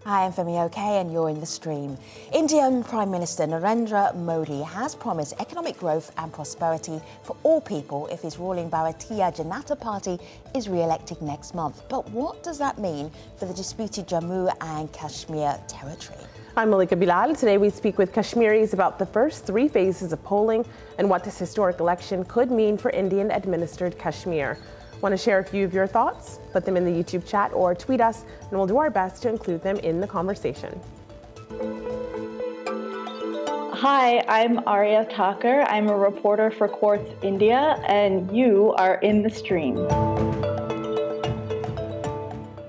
Hi, I'm Femi OK and you're in the stream. Indian Prime Minister Narendra Modi has promised economic growth and prosperity for all people if his ruling Bharatiya Janata Party is re-elected next month. But what does that mean for the disputed Jammu and Kashmir territory? I'm Malika Bilal. Today we speak with Kashmiris about the first 3 phases of polling and what this historic election could mean for Indian-administered Kashmir. Want to share a few of your thoughts? Put them in the YouTube chat or tweet us, and we'll do our best to include them in the conversation. Hi, I'm Arya Thakur. I'm a reporter for Quartz India, and you are in the stream.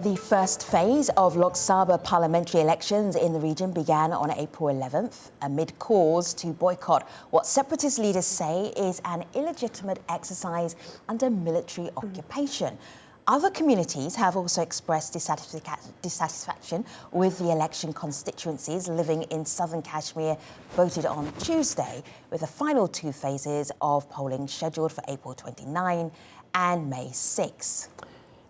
The first phase of Lok Sabha parliamentary elections in the region began on April 11th amid calls to boycott what separatist leaders say is an illegitimate exercise under military occupation. Other communities have also expressed dissatisfaction with the election. Constituencies living in southern Kashmir voted on Tuesday, with the final 2 phases of polling scheduled for April 29 and May 6.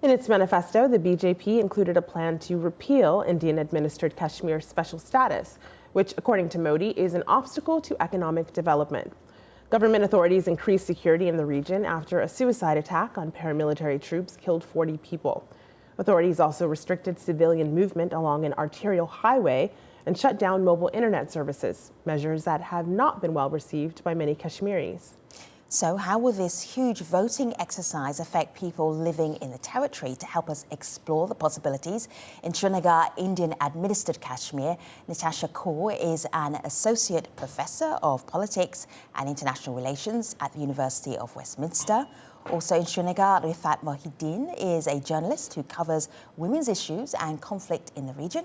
In its manifesto, the BJP included a plan to repeal Indian-administered Kashmir special status, which, according to Modi, is an obstacle to economic development. Government authorities increased security in the region after a suicide attack on paramilitary troops killed 40 people. Authorities also restricted civilian movement along an arterial highway and shut down mobile internet services, measures that have not been well received by many Kashmiris. So how will this huge voting exercise affect people living in the territory? To help us explore the possibilities, in Srinagar, Indian-administered Kashmir, Natasha Kaur is an associate professor of politics and international relations at the University of Westminster. Also in Srinagar, Rifat Mohideen is a journalist who covers women's issues and conflict in the region.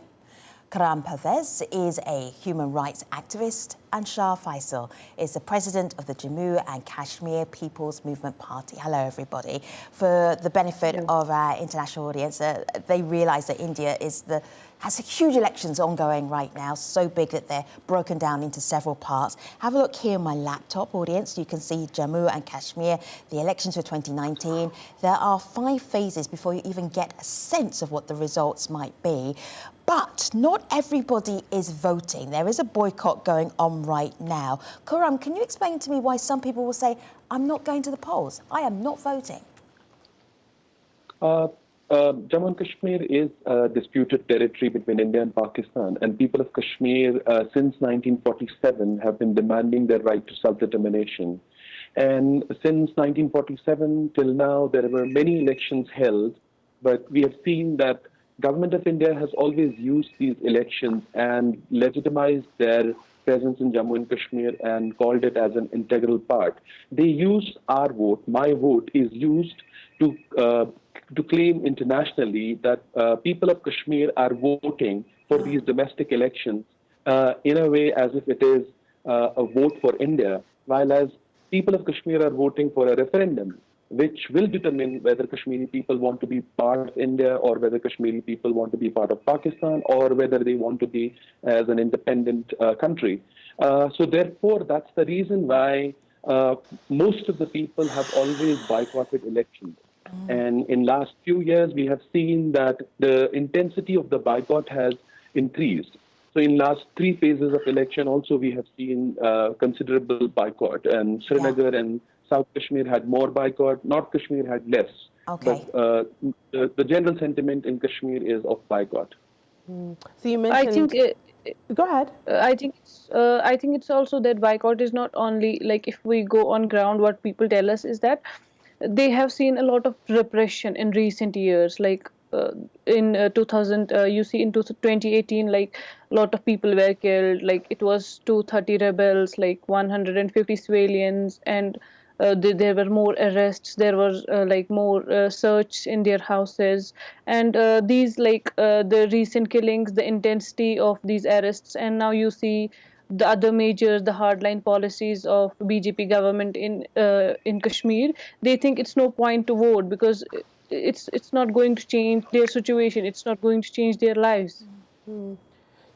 Karam Pervez is a human rights activist, and Shah Faisal is the president of the Jammu and Kashmir People's Movement Party. Hello, everybody. For the benefit of our international audience, they realise that India has huge elections ongoing right now, so big that they're broken down into several parts. Have a look here on my laptop, audience. You can see Jammu and Kashmir, the elections for 2019. There are 5 phases before you even get a sense of what the results might be. But not everybody is voting. There is a boycott going on right now. Khurram, can you explain to me why some people will say, I'm not going to the polls, I am not voting? Jammu and Kashmir is a disputed territory between India and Pakistan, and people of Kashmir since 1947 have been demanding their right to self-determination. And since 1947 till now, there were many elections held, but we have seen that Government of India has always used these elections and legitimized their presence in Jammu and Kashmir and called it as an integral part. They use our vote, my vote, is used to claim internationally that people of Kashmir are voting for these domestic elections in a way as if it is a vote for India, while as people of Kashmir are voting for a referendum, which will determine whether Kashmiri people want to be part of India or whether Kashmiri people want to be part of Pakistan or whether they want to be as an independent country. So therefore, that's the reason why most of the people have always boycotted elections. And in last few years, we have seen that the intensity of the boycott has increased. So in last 3 phases of election, also we have seen considerable boycott. And Srinagar and South Kashmir had more boycott, North Kashmir had less. Okay. But the general sentiment in Kashmir is of boycott. So you mentioned... Go ahead. I think it's also that boycott is not only, like, if we go on ground, what people tell us is that they have seen a lot of repression in recent years. Like in 2018, like, a lot of people were killed. Like, it was 230 rebels, like 150 civilians, and there were more arrests. There was like more search in their houses, and these the recent killings, the intensity of these arrests, and now you see the other measures, the hardline policies of BJP government in Kashmir. They think it's no point to vote because it's not going to change their situation. It's not going to change their lives. You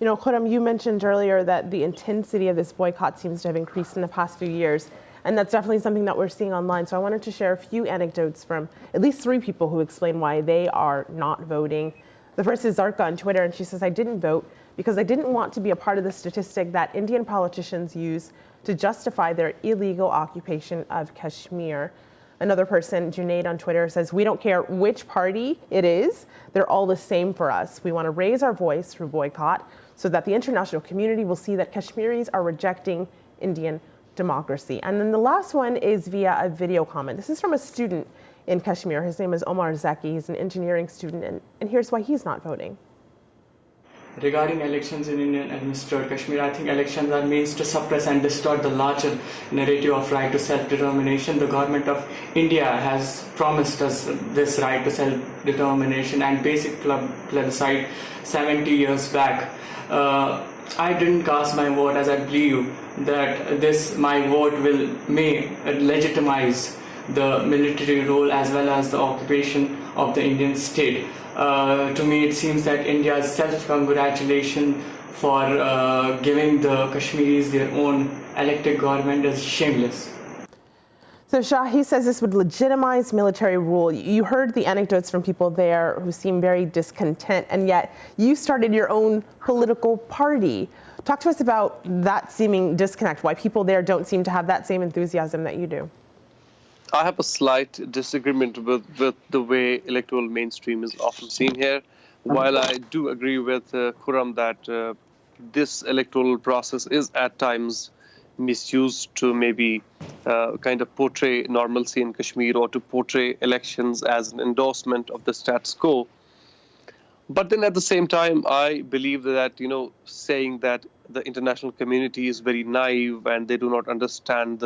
know, Khurram, you mentioned earlier that the intensity of this boycott seems to have increased in the past few years. And that's definitely something that we're seeing online. So I wanted to share a few anecdotes from at least 3 people who explain why they are not voting. The first is Zarka on Twitter, and she says, I didn't vote because I didn't want to be a part of the statistic that Indian politicians use to justify their illegal occupation of Kashmir. Another person, Junaid on Twitter, says, we don't care which party it is, they're all the same for us. We want to raise our voice through boycott so that the international community will see that Kashmiris are rejecting Indian democracy. And then the last one is via a video comment. This is from a student in Kashmir. His name is Omar Zaki. He's an engineering student, and here's why he's not voting. Regarding elections in Indian-administered Kashmir, I think elections are means to suppress and distort the larger narrative of right to self-determination. The government of India has promised us this right to self-determination and basic plebiscite 70 years back. I didn't cast my vote as I believe that my vote may legitimize the military role as well as the occupation of the Indian state. To me, it seems that India's self-congratulation for giving the Kashmiris their own elected government is shameless. So Shah, he says this would legitimize military rule. You heard the anecdotes from people there who seem very discontent, and yet you started your own political party. Talk to us about that seeming disconnect, why people there don't seem to have that same enthusiasm that you do. I have a slight disagreement with the way electoral mainstream is often seen here. While I do agree with Khurram that this electoral process is at times misused to maybe kind of portray normalcy in Kashmir or to portray elections as an endorsement of the status quo. But then at the same time, I believe that, saying that the international community is very naive and they do not understand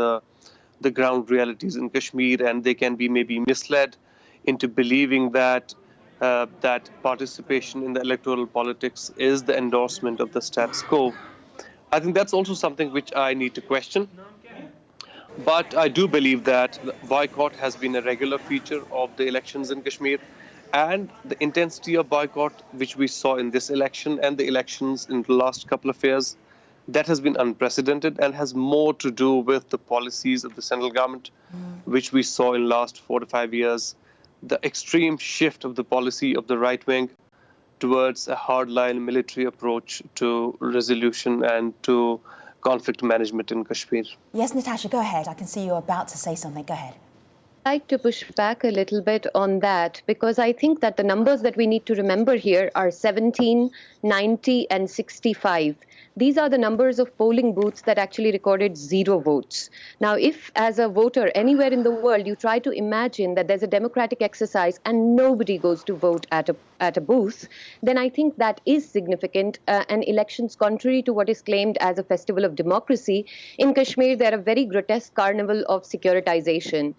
the ground realities in Kashmir, and they can be maybe misled into believing that that participation in the electoral politics is the endorsement of the status quo. I think that's also something which I need to question. But I do believe that boycott has been a regular feature of the elections in Kashmir, and the intensity of boycott which we saw in this election and the elections in the last couple of years, that has been unprecedented and has more to do with the policies of the central government, which we saw in last 4 to 5 years, the extreme shift of the policy of the right wing towards a hardline military approach to resolution and to conflict management in Kashmir. Yes, Natasha, go ahead. I can see you're about to say something. Go ahead. I'd like to push back a little bit on that, because I think that the numbers that we need to remember here are 17, 90, and 65. These are the numbers of polling booths that actually recorded 0 votes. Now, if as a voter anywhere in the world you try to imagine that there's a democratic exercise and nobody goes to vote at a booth, then I think that is significant. And elections, contrary to what is claimed as a festival of democracy, in Kashmir, they're a very grotesque carnival of securitization.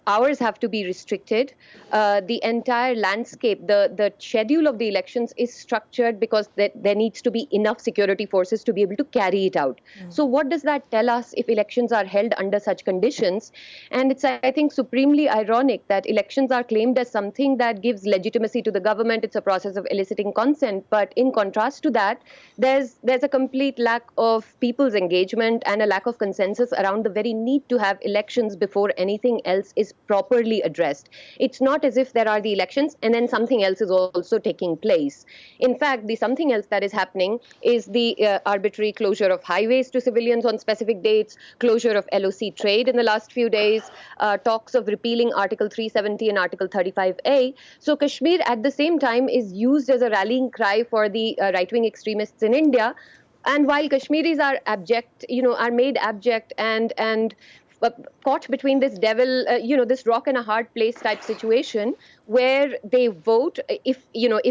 Hours have to be restricted. The entire landscape, the schedule of the elections is structured because there needs to be enough security forces to be able to carry it out. So what does that tell us if elections are held under such conditions? And it's, I think, supremely ironic that elections are claimed as something that gives legitimacy to the government. It's a process of eliciting consent. But in contrast to that, there's a complete lack of people's engagement and a lack of consensus around the very need to have elections before anything else is properly addressed. It's not as if there are the elections and then something else is also taking place. In fact, the something else that is happening is the arbitrary closure of highways to civilians on specific dates, closure of LOC trade in the last few days, talks of repealing Article 370 and Article 35A. So Kashmir at the same time is used as a rallying cry for the right-wing extremists in India. And while Kashmiris are abject, are made abject and caught between this devil, this rock and a hard place type situation where they vote. If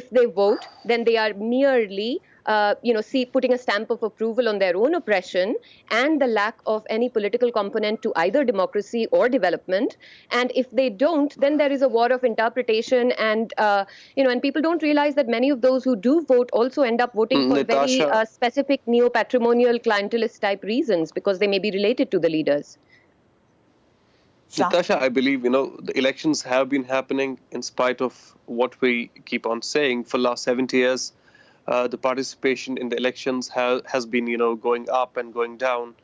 they vote, then they are merely putting a stamp of approval on their own oppression and the lack of any political component to either democracy or development. And if they don't, then there is a war of interpretation, and and people don't realize that many of those who do vote also end up voting for very specific neo-patrimonial clientelist type reasons because they may be related to the leaders. Natasha, I believe, the elections have been happening in spite of what we keep on saying. For the last 70 years, the participation in the elections has been, going up and going down.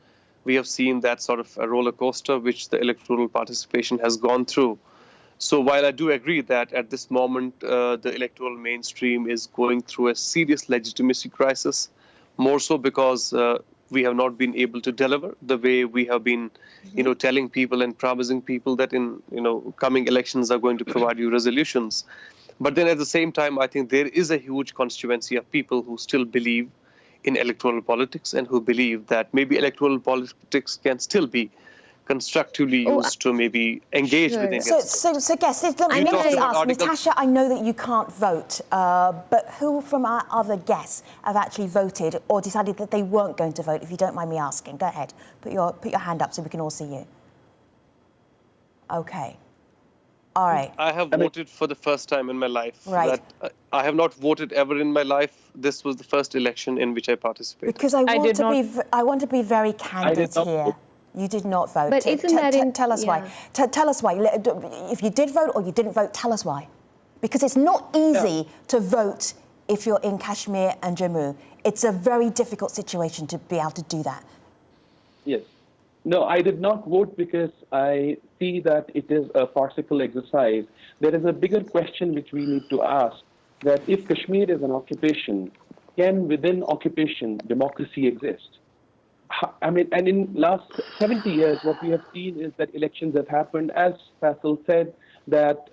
We have seen that sort of a roller coaster which the electoral participation has gone through. So while I do agree that at this moment the electoral mainstream is going through a serious legitimacy crisis, more so because we have not been able to deliver the way we have been, telling people and promising people that in, coming elections are going to provide you resolutions. But then at the same time, I think there is a huge constituency of people who still believe in electoral politics and who believe that maybe electoral politics can still be constructively used to maybe engage with Indians. So guests, let me just ask, Natasha, I know that you can't vote, but who from our other guests have actually voted or decided that they weren't going to vote, if you don't mind me asking? Go ahead, put your hand up so we can all see you. Okay. All right. I have voted for the first time in my life. Right. I have not voted ever in my life. This was the first election in which I participated. Because I want to be very candid here. You did not vote. But isn't that tell us why. Tell us why. If you did vote or you didn't vote, tell us why. Because it's not easy to vote if you're in Kashmir and Jammu. It's a very difficult situation to be able to do that. Yes. No, I did not vote because I see that it is a farcical exercise. There is a bigger question which we need to ask, that if Kashmir is an occupation, can within occupation democracy exist? I mean, and in last 70 years, what we have seen is that elections have happened, as Faisal said, that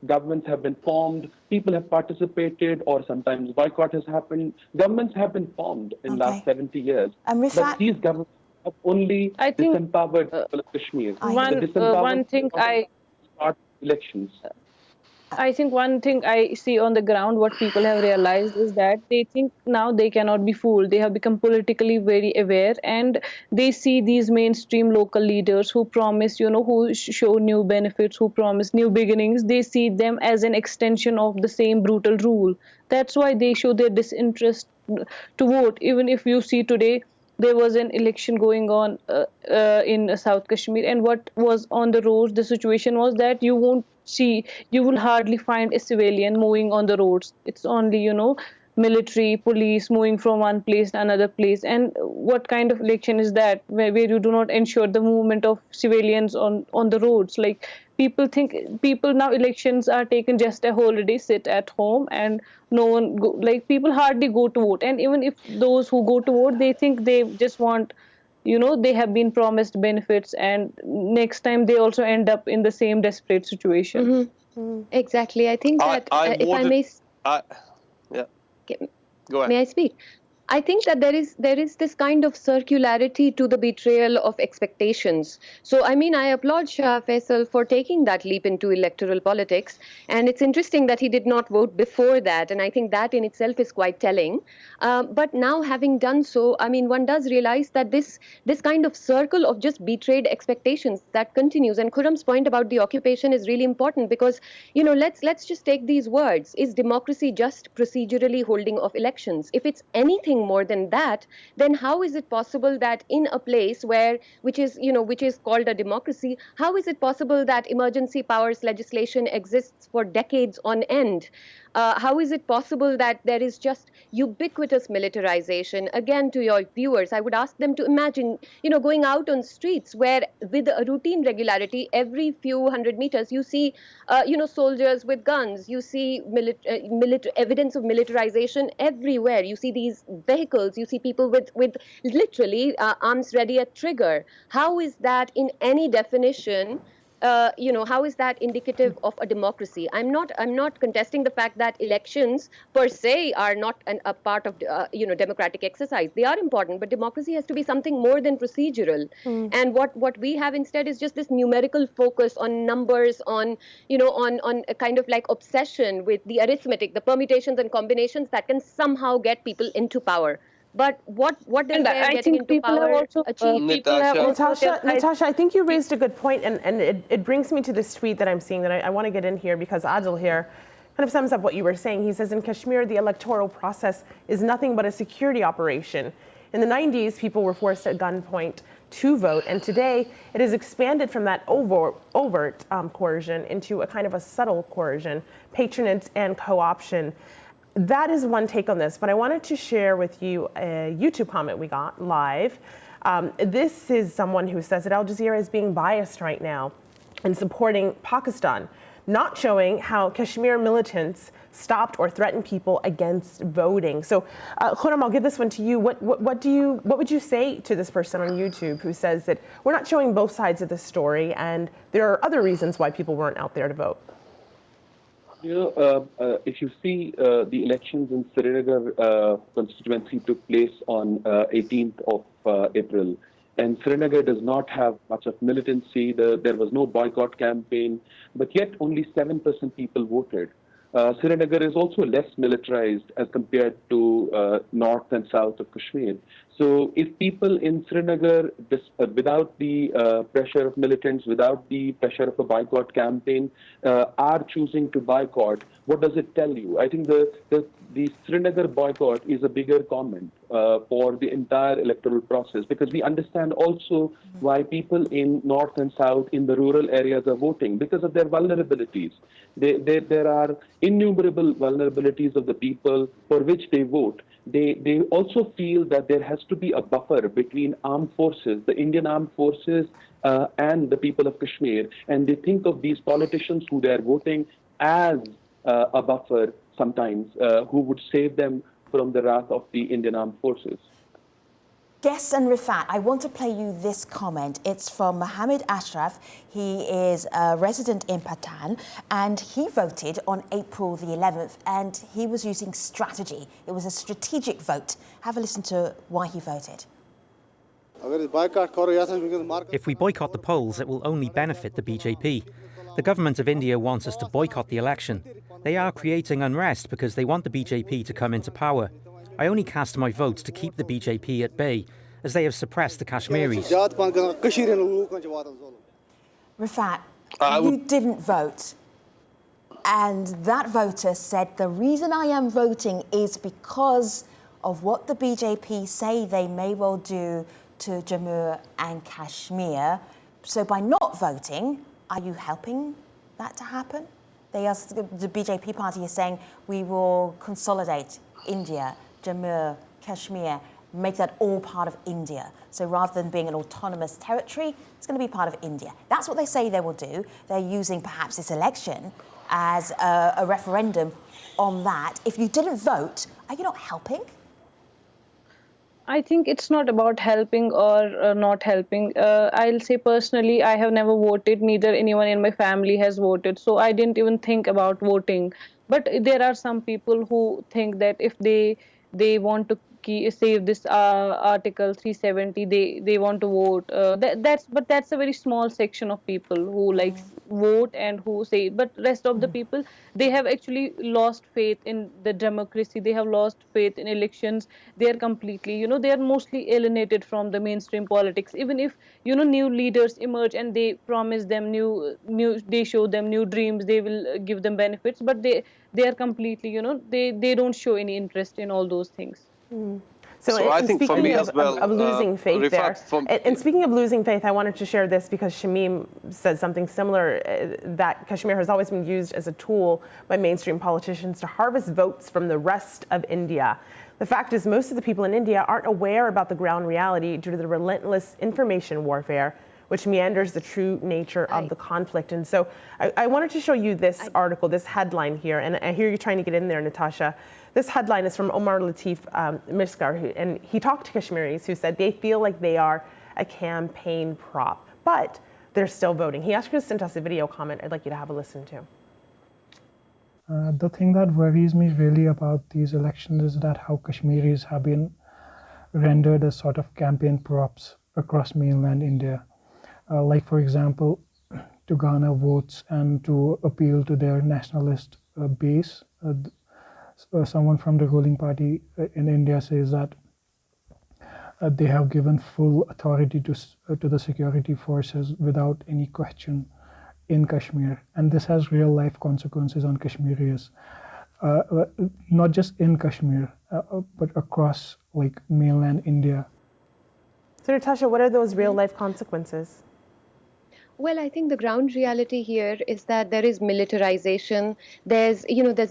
governments have been formed, people have participated, or sometimes boycott has happened. Governments have been formed in last 70 years. But these governments have only disempowered people of Kashmir. One thing I think one thing I see on the ground, what people have realized is that they think now they cannot be fooled. They have become politically very aware, and they see these mainstream local leaders who promise, who show new benefits, who promise new beginnings. They see them as an extension of the same brutal rule. That's why they show their disinterest to vote. Even if you see today, there was an election going on in South Kashmir, and what was on the roads, the situation was that you will hardly find a civilian moving on the roads. It's only, military, police moving from one place to another place. And what kind of election is that, where you do not ensure the movement of civilians on the roads? Like, people now, elections are taken just a holiday, sit at home, and no one people hardly go to vote. And even if those who go to vote, they think they just want, they have been promised benefits, and next time they also end up in the same desperate situation. Exactly. I think that if I may... Go ahead. May I speak? I think that there is this kind of circularity to the betrayal of expectations. So, I mean, I applaud Shah Faisal for taking that leap into electoral politics. And it's interesting that he did not vote before that. And I think that in itself is quite telling. But now, having done so, I mean, one does realize that this kind of circle of just betrayed expectations, that continues. And Khurram's point about the occupation is really important because, let's just take these words. Is democracy just procedurally holding of elections? If it's anything more than that, then how is it possible that in a place which is called a democracy, how is it possible that emergency powers legislation exists for decades on end? How is it possible that there is just ubiquitous militarization? Again, to your viewers, I would ask them to imagine, going out on streets where with a routine regularity, every few hundred meters, you see, soldiers with guns, you see evidence of militarization everywhere. You see these vehicles, you see people with literally arms ready at trigger. How is that in any definition? How is that indicative of a democracy? I'm not contesting the fact that elections per se are not a part of democratic exercise. They are important, but democracy has to be something more than procedural. And what we have instead is just this numerical focus on numbers, on a kind of like obsession with the arithmetic, the permutations and combinations that can somehow get people into power. But what does getting into power achieve? Natasha, I think you raised a good point, and it brings me to this tweet that I'm seeing that I want to get in here because Adil here kind of sums up what you were saying. He says, in Kashmir, the electoral process is nothing but a security operation. In the 90s, people were forced at gunpoint to vote, and today it has expanded from that overt coercion into a kind of a subtle coercion, patronage and co-option. That is one take on this, but I wanted to share with you a YouTube comment we got live. This is someone who says that Al Jazeera is being biased right now. and supporting Pakistan, not showing how Kashmir militants stopped or threatened people against voting. So, Khurram, I'll give this one to you. What would you say to this person on YouTube who says that we're not showing both sides of the story and there are other reasons why people weren't out there to vote? If you see the elections in Srinagar constituency took place on 18th of April. And Srinagar does not have much of militancy. There was no boycott campaign, but yet only 7% people voted. Srinagar is also less militarized as compared to north and south of Kashmir. So if people in Srinagar, without the pressure of militants, without the pressure of a boycott campaign, are choosing to boycott, what does it tell you? I think the Srinagar boycott is a bigger comment for the entire electoral process, because we understand also why people in north and south in the rural areas are voting, because of their vulnerabilities. There are innumerable vulnerabilities of the people for which they vote. They also feel that there has to be a buffer between armed forces, the Indian armed forces, and the people of Kashmir. And they think of these politicians who they are voting as a buffer sometimes, who would save them from the wrath of the Indian armed forces. Guest and Rifat, I want to play you this comment. It's from Mohammed Ashraf. He is a resident in Patan, and he voted on April the 11th, and he was using strategy. It was a strategic vote. Have a listen to why he voted. If we boycott the polls, it will only benefit the BJP. The government of India wants us to boycott the election. They are creating unrest because they want the BJP to come into power. I only cast my vote to keep the BJP at bay, as they have suppressed the Kashmiris. Rifat, you didn't vote. And that voter said, the reason I am voting is because of what the BJP say they may well do to Jammu and Kashmir. So by not voting, are you helping that to happen? The BJP party is saying we will consolidate India, Jammu, Kashmir, make that all part of India. So rather than being an autonomous territory, it's going to be part of India. That's what they say they will do. They're using perhaps this election as a referendum on that. If you didn't vote, are you not helping? I think it's not about helping or not helping. I'll say personally, I have never voted. Neither anyone in my family has voted. So I didn't even think about voting. But there are some people who think that if they want to save this Article 370, they want to vote. But that's a very small section of people who like vote and who say. But rest of the people, they have actually lost faith in the democracy. They have lost faith in elections. They are completely, they are mostly alienated from the mainstream politics. Even if new leaders emerge and they promise them they show them new dreams, they will give them benefits. But they are completely, they don't show any interest in all those things. So I think for me as well, of losing faith there. And speaking of losing faith, I wanted to share this because Shamim said something similar, that Kashmir has always been used as a tool by mainstream politicians to harvest votes from the rest of India. The fact is, most of the people in India aren't aware about the ground reality due to the relentless information warfare, which meanders the true nature of the conflict. And so I wanted to show you this article, this headline here, and I hear you trying to get in there, Natasha. This headline is from Omar Latif Miskar, and he talked to Kashmiris who said they feel like they are a campaign prop, but they're still voting. He actually sent us a video comment I'd like you to have a listen to. The thing that worries me really about these elections is that how Kashmiris have been rendered as sort of campaign props across mainland India. Like, for example, to garner votes and to appeal to their nationalist base. Someone from the ruling party in India says that they have given full authority to the security forces without any question in Kashmir. And this has real life consequences on Kashmiris, not just in Kashmir, but across like mainland India. So Natasha, what are those real life consequences? Well, I think the ground reality here is that there is militarization. There's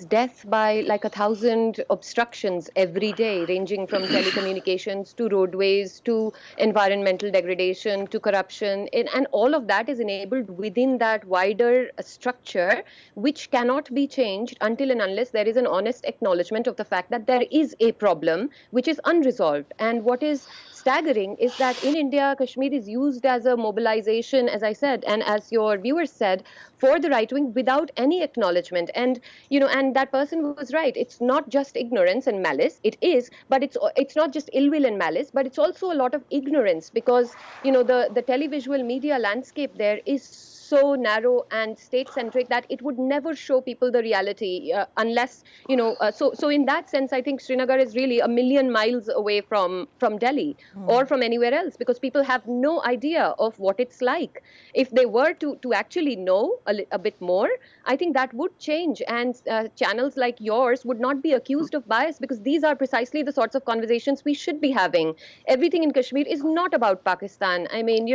death by like 1,000 obstructions every day, ranging from telecommunications to roadways to environmental degradation to corruption. And all of that is enabled within that wider structure, which cannot be changed until and unless there is an honest acknowledgement of the fact that there is a problem which is unresolved. And what is staggering is that in India, Kashmir is used as a mobilization, as I said, and as your viewers said, for the right wing without any acknowledgement. And that person was right. It's not just ignorance and malice. It is, but it's not just ill will and malice, but it's also a lot of ignorance, because the televisual media landscape there is so narrow and state-centric that it would never show people the reality unless, so in that sense, I think Srinagar is really a million miles away from Delhi or from anywhere else, because people have no idea of what it's like. If they were to actually know a bit more, I think that would change, and channels like yours would not be accused of bias, because these are precisely the sorts of conversations we should be having. Everything in Kashmir is not about Pakistan. I mean,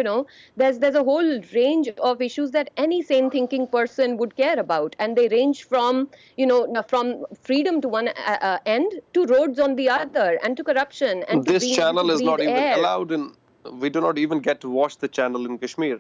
there's a whole range of issues that any sane thinking person would care about, and they range from from freedom to one end to roads on the other, and to corruption, and this channel is not even allowed in. We do not even get to watch the channel in Kashmir.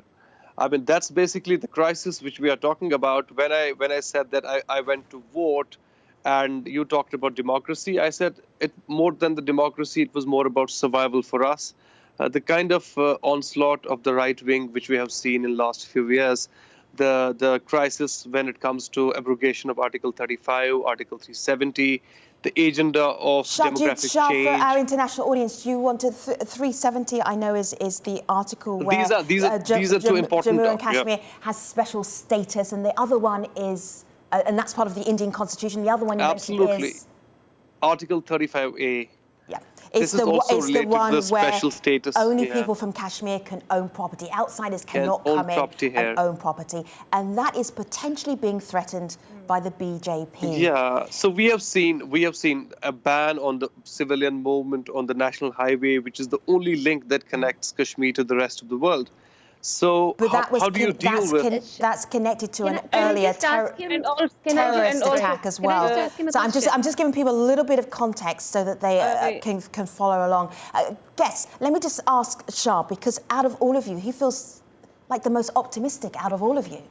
I mean, that's basically the crisis which we are talking about. When I said that I went to vote and you talked about democracy, I said it more than the democracy, it was more about survival for us. The kind of onslaught of the right wing which we have seen in the last few years, the crisis when it comes to abrogation of Article 35, Article 370, the agenda of demographic change. For our international audience, do you want to 370? I know is the article where these are two important. Jammu and Kashmir has special status, and the other one is, and that's part of the Indian Constitution. The other one you mentioned is Article 35A. Yeah. This is also related to the special status. Only people from Kashmir can own property. Outsiders cannot come in and own property. And that is potentially being threatened by the BJP. Yeah, so we have seen a ban on the civilian movement on the national highway, which is the only link that connects Kashmir to the rest of the world. So how do you deal with that's connected to an earlier terrorist attack as well. So I'm just giving people a little bit of context so that they can follow along. Guess, let me just ask Shah, because out of all of you, he feels like the most optimistic out of all of you.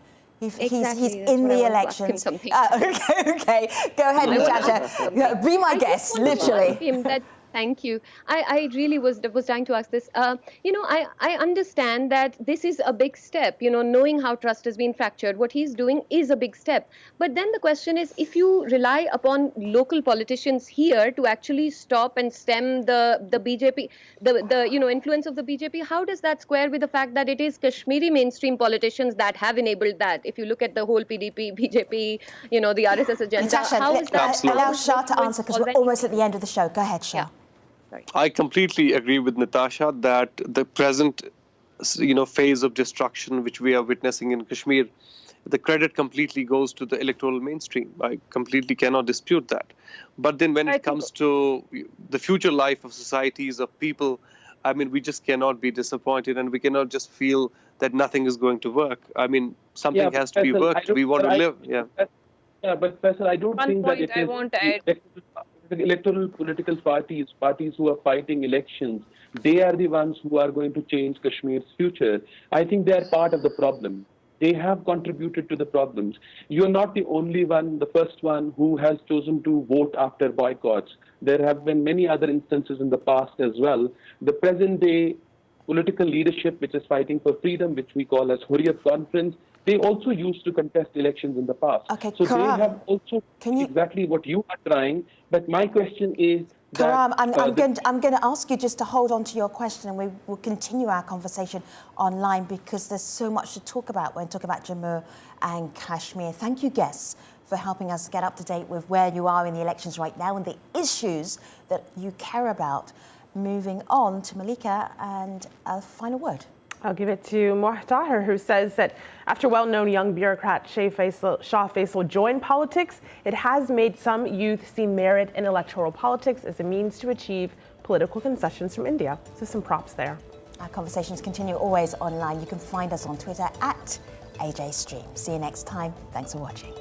He's in the elections. Okay. Go ahead, Natasha. Be my guest, literally. Thank you. I really was trying to ask this. I understand that this is a big step, knowing how trust has been fractured. What he's doing is a big step. But then the question is, if you rely upon local politicians here to actually stop and stem the BJP, the influence of the BJP, how does that square with the fact that it is Kashmiri mainstream politicians that have enabled that? If you look at the whole PDP, BJP, the RSS agenda, Natasha, how is that? Allow Shah to answer, because we're almost at the end of the show. Go ahead, Shah. Yeah. I completely agree with Natasha that the present, phase of destruction which we are witnessing in Kashmir, the credit completely goes to the electoral mainstream. I completely cannot dispute that. But then when it comes to the future life of societies, of people, I mean, we just cannot be disappointed, and we cannot just feel that nothing is going to work. I mean, something has to be worked. We want to live. Yeah, but Faisal, I don't think that it is the electoral political parties who are fighting elections, they are the ones who are going to change Kashmir's future. I think they are part of the problem. They have contributed to the problems. You're not the only one, the first one, who has chosen to vote after boycotts. There have been many other instances in the past as well. The present-day political leadership, which is fighting for freedom, which we call as Hurriyat Conference, they also used to contest elections in the past. Okay, so Karam, they have also exactly what you are trying. But my question is Karam, I'm going to ask you just to hold on to your question, and we will continue our conversation online, because there's so much to talk about when talking about Jammu and Kashmir. Thank you, guests, for helping us get up to date with where you are in the elections right now and the issues that you care about. Moving on to Malika and a final word. I'll give it to Muhtaher, who says that after well-known young bureaucrat Shah Faisal joined politics, it has made some youth see merit in electoral politics as a means to achieve political concessions from India. So some props there. Our conversations continue always online. You can find us on Twitter at AJStream. See you next time. Thanks for watching.